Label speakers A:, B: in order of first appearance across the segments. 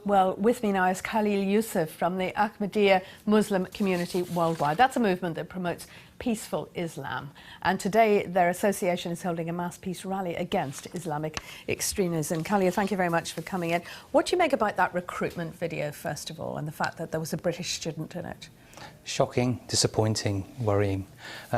A: Well, with me now is Khalil Yusuf from the Ahmadiyya Muslim community worldwide. That's a movement that promotes peaceful Islam. And today their association is holding a mass peace rally against Islamic extremism. Khalil, thank you very much for coming in. What do you make about that recruitment video, first of all, and the fact that there was a British student in it?
B: Shocking, disappointing, worrying.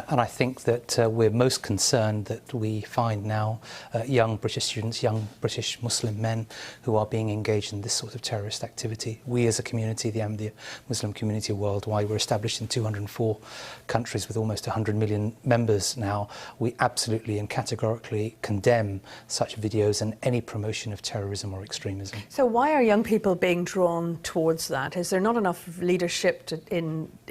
B: And I think that we're most concerned that we find now young British students, young British Muslim men who are being engaged in this sort of terrorist activity. We as a community, the Ahmadiyya Muslim community worldwide, we're established in 204 countries with almost 100 million members now. We absolutely and categorically condemn such videos and any promotion of terrorism or extremism.
A: So why are young people being drawn towards that? Is there not enough leadership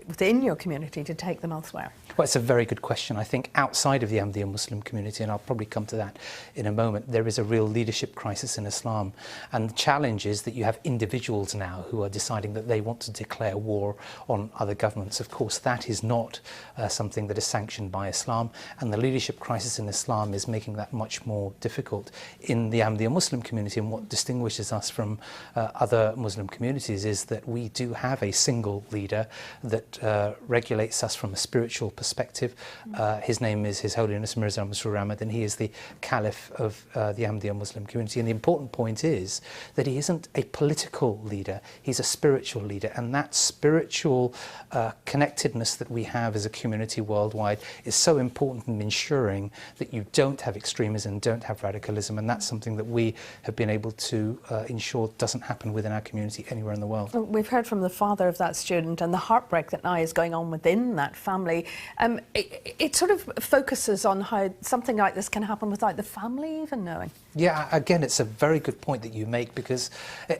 A: within your community to take them elsewhere?
B: Well, it's a very good question. I think outside of the Ahmadiyya Muslim community, and I'll probably come to that in a moment, there is a real leadership crisis in Islam. And the challenge is that you have individuals now who are deciding that they want to declare war on other governments. Of course, that is not something that is sanctioned by Islam, and the leadership crisis in Islam is making that much more difficult. In the Ahmadiyya Muslim community, and what distinguishes us from other Muslim communities is that we do have a single leader that regulates us from a spiritual perspective. His name is His Holiness Mirza Masroor Ahmad, and he is the Caliph of the Ahmadiyya Muslim community. And the important point is that he isn't a political leader, he's a spiritual leader, and that spiritual connectedness that we have as a community worldwide is so important in ensuring that you don't have extremism, don't have radicalism, and that's something that we have been able to ensure doesn't happen within our community anywhere in the world.
A: Well, we've heard from the father of that student and the heartbreak that now is going on within that family. It sort of focuses on how something like this can happen without the family even knowing.
B: Yeah, again, it's a very good point that you make, because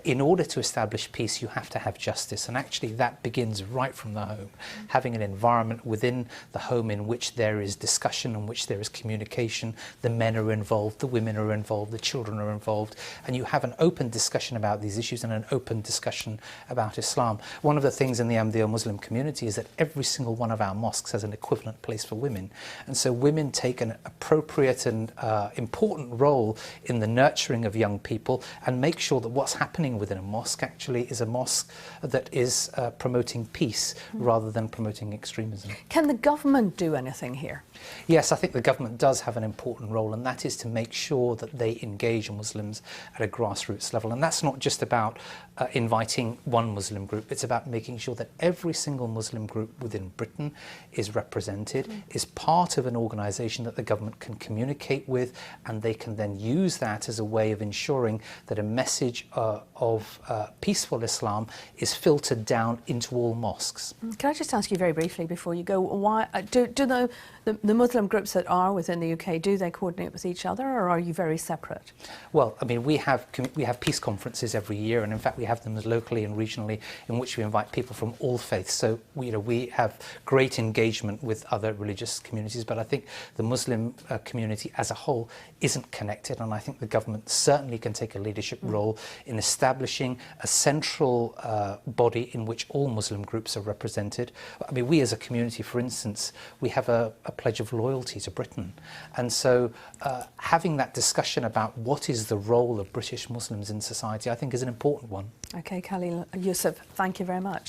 B: in order to establish peace, you have to have justice. And actually that begins right from the home, having an environment within the home in which there is discussion, in which there is communication, the men are involved, the women are involved, the children are involved, and you have an open discussion about these issues and an open discussion about Islam. One of the things in the Ahmadiyya Muslim community is that every single one of our mosques has an equivalent place for women. And so women take an appropriate and important role in the nurturing of young people and make sure that what's happening within a mosque actually is a mosque that is promoting peace rather than promoting extremism.
A: Can the government do anything here?
B: Yes, I think the government does have an important role, and that is to make sure that they engage Muslims at a grassroots level. And that's not just about inviting one Muslim group, it's about making sure that every single Muslim group within Britain is represented, is part of an organisation that the government can communicate with, and they can then use that as a way of ensuring that a message of peaceful Islam is filtered down into all mosques.
A: Can I just ask you very briefly before you go, why do the Muslim groups that are within the UK, do they coordinate with each other, or are you very separate?
B: Well, I mean, we have peace conferences every year, and in fact we have them locally and regionally, in which we invite people from all faiths. So we have great engagement with other religious communities, but I think the Muslim community as a whole isn't connected, and I think the government certainly can take a leadership role in establishing a central body in which all Muslim groups are represented. I mean, we as a community, for instance, we have a pledge of loyalty to Britain, and so having that discussion about what is the role of British Muslims in society, I think is an important one.
A: Okay, Khalil Yusuf, thank you very much.